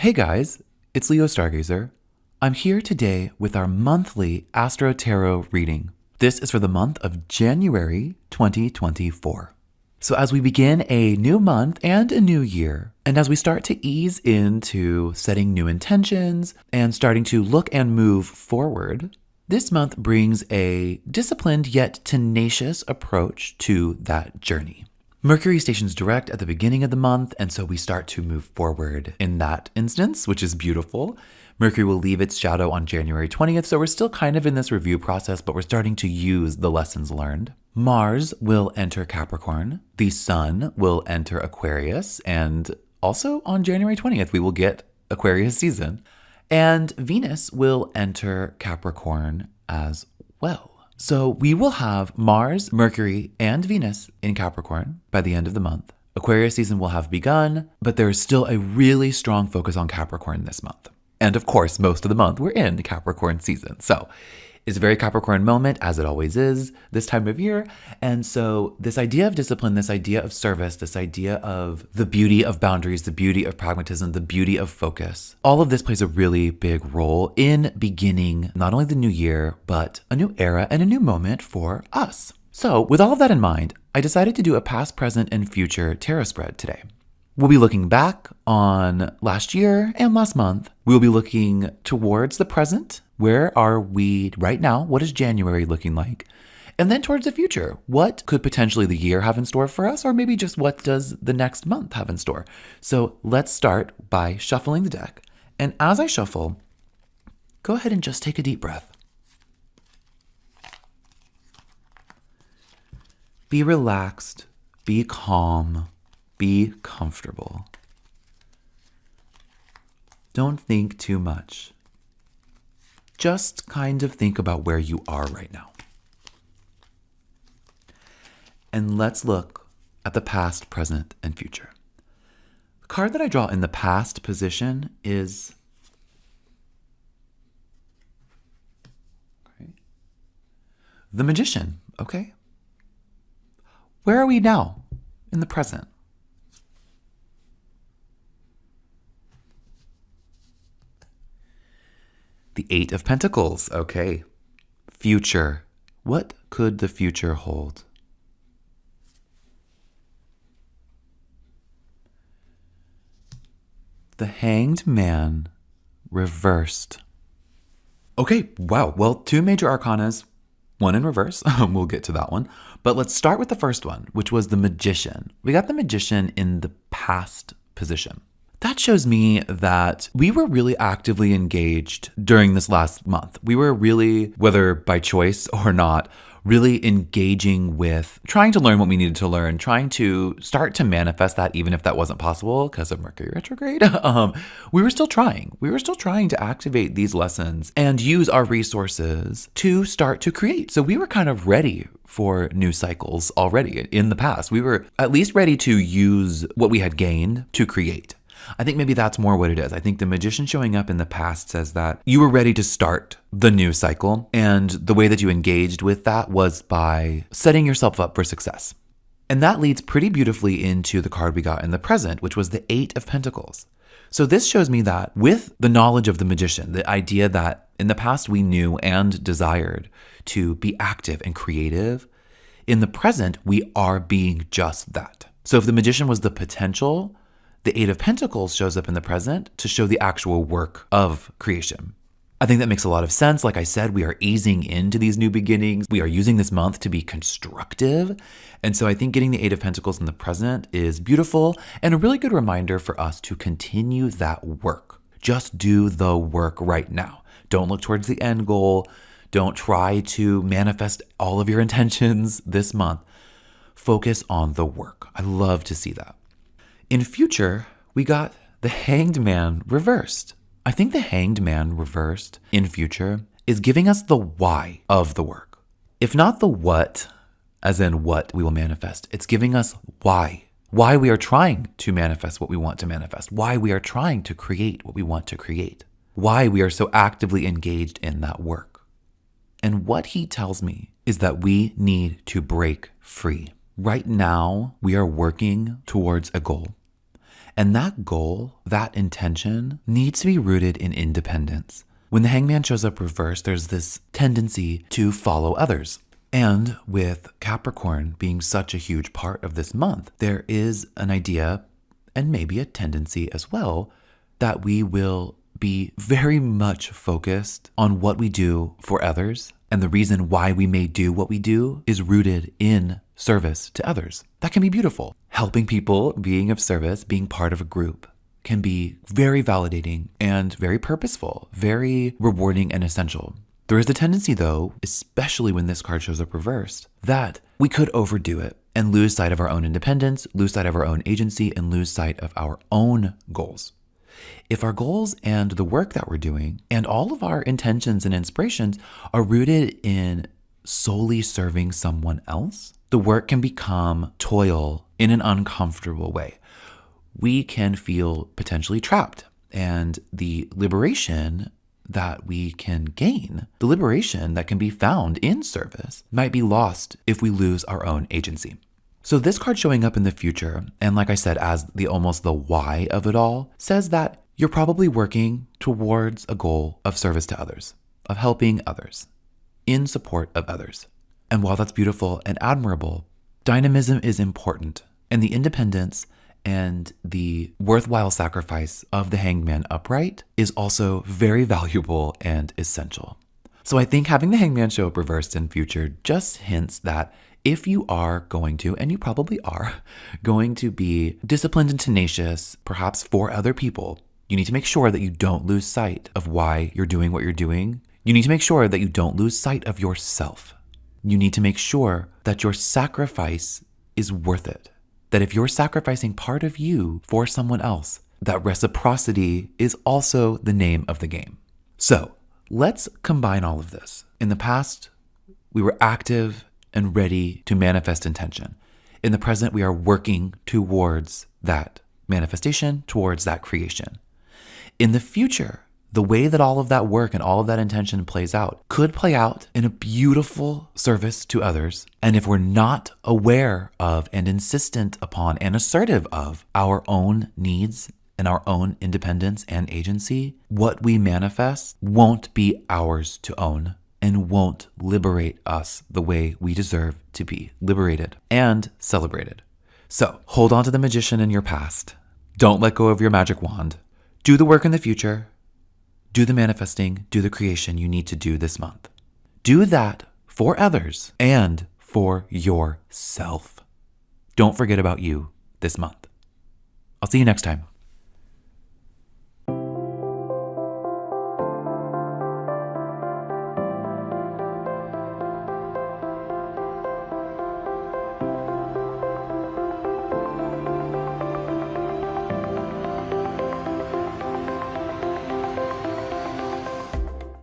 Hey guys, it's Leo Stargazer. I'm here today with our monthly AstroTarot reading. This is for the month of January 2024. So as we begin a new month and a new year, and as we start to ease into setting new intentions and starting to look and move forward, this month brings a disciplined yet tenacious approach to that journey. Mercury stations direct at the beginning of the month, and so we start to move forward in that instance, which is beautiful. Mercury will leave its shadow on January 20th, so we're still kind of in this review process, but we're starting to use the lessons learned. Mars will enter Capricorn. The Sun will enter Aquarius, and also on January 20th, we will get Aquarius season. And Venus will enter Capricorn as well. So we will have Mars, Mercury, and Venus in Capricorn by the end of the month. Aquarius season will have begun, but there is still a really strong focus on Capricorn this month. And of course, most of the month we're in Capricorn season. So it's a very Capricorn moment, as it always is this time of year. And so this idea of discipline, this idea of service, this idea of the beauty of boundaries, the beauty of pragmatism, the beauty of focus, all of this plays a really big role in beginning not only the new year, but a new era and a new moment for us. So with all of that in mind, I decided to do a past, present, and future tarot spread today. We'll be looking back on last year and last month. We'll be looking towards the present. Where are we right now? What is January looking like? And then towards the future. What could potentially the year have in store for us? Or maybe just what does the next month have in store? So let's start by shuffling the deck. And as I shuffle, go ahead and just take a deep breath. Be relaxed. Be calm. Be comfortable. Don't think too much. Just kind of think about where you are right now. And let's look at the past, present, and future. The card that I draw in the past position is the Magician, okay? Where are we now in the present? The Eight of Pentacles, okay. Future. What could the future hold? The Hanged Man reversed. Okay, wow. Well, two major arcanas, one in reverse. We'll get to that one. But let's start with the first one, which was the Magician. We got the Magician in the past position. That shows me that we were really actively engaged during this last month. We were really, whether by choice or not, really engaging with trying to learn what we needed to learn, trying to start to manifest that even if that wasn't possible because of Mercury retrograde. We were still trying. We were still trying to activate these lessons and use our resources to start to create. So we were kind of ready for new cycles already in the past. We were at least ready to use what we had gained to create. I think maybe that's more what it is. I think the Magician showing up in the past says that you were ready to start the new cycle, and the way that you engaged with that was by setting yourself up for success. And that leads pretty beautifully into the card we got in the present, which was the Eight of Pentacles. So this shows me that with the knowledge of the Magician, the idea that in the past we knew and desired to be active and creative, in the present we are being just that. So if the Magician was the potential, the Eight of Pentacles shows up in the present to show the actual work of creation. I think that makes a lot of sense. Like I said, we are easing into these new beginnings. We are using this month to be constructive. And so I think getting the Eight of Pentacles in the present is beautiful and a really good reminder for us to continue that work. Just do the work right now. Don't look towards the end goal. Don't try to manifest all of your intentions this month. Focus on the work. I love to see that. In future, we got the Hanged Man reversed. I think the Hanged Man reversed in future is giving us the why of the work. If not the what, as in what we will manifest, it's giving us why. Why we are trying to manifest what we want to manifest. Why we are trying to create what we want to create. Why we are so actively engaged in that work. And what he tells me is that we need to break free. Right now, we are working towards a goal. And that goal, that intention, needs to be rooted in independence. When the hangman shows up reversed, there's this tendency to follow others. And with Capricorn being such a huge part of this month, there is an idea and maybe a tendency as well that we will be very much focused on what we do for others. And the reason why we may do what we do is rooted in service to others. That can be beautiful. Helping people, being of service, being part of a group can be very validating and very purposeful, very rewarding and essential. There is a tendency, though, especially when this card shows up reversed, that we could overdo it and lose sight of our own independence, lose sight of our own agency, and lose sight of our own goals. If our goals and the work that we're doing and all of our intentions and inspirations are rooted in solely serving someone else, the work can become toil in an uncomfortable way. We can feel potentially trapped, and the liberation that we can gain, the liberation that can be found in service, might be lost if we lose our own agency. So this card showing up in the future, and like I said, as almost the why of it all, says that you're probably working towards a goal of service to others, of helping others, in support of others. And while that's beautiful and admirable, dynamism is important, and the independence and the worthwhile sacrifice of the hangman upright is also very valuable and essential. So I think having the hangman show up reversed in future just hints that if you are going to, and you probably are, going to be disciplined and tenacious, perhaps for other people, you need to make sure that you don't lose sight of why you're doing what you're doing. You need to make sure that you don't lose sight of yourself. You need to make sure that your sacrifice is worth it. That if you're sacrificing part of you for someone else, that reciprocity is also the name of the game. So let's combine all of this. In the past, we were active and ready to manifest intention. In the present, we are working towards that manifestation, towards that creation. In the future, the way that all of that work and all of that intention plays out could play out in a beautiful service to others. And if we're not aware of and insistent upon and assertive of our own needs and our own independence and agency, what we manifest won't be ours to own and won't liberate us the way we deserve to be liberated and celebrated. So hold on to the magician in your past. Don't let go of your magic wand. Do the work in the future. Do the manifesting, do the creation you need to do this month. Do that for others and for yourself. Don't forget about you this month. I'll see you next time.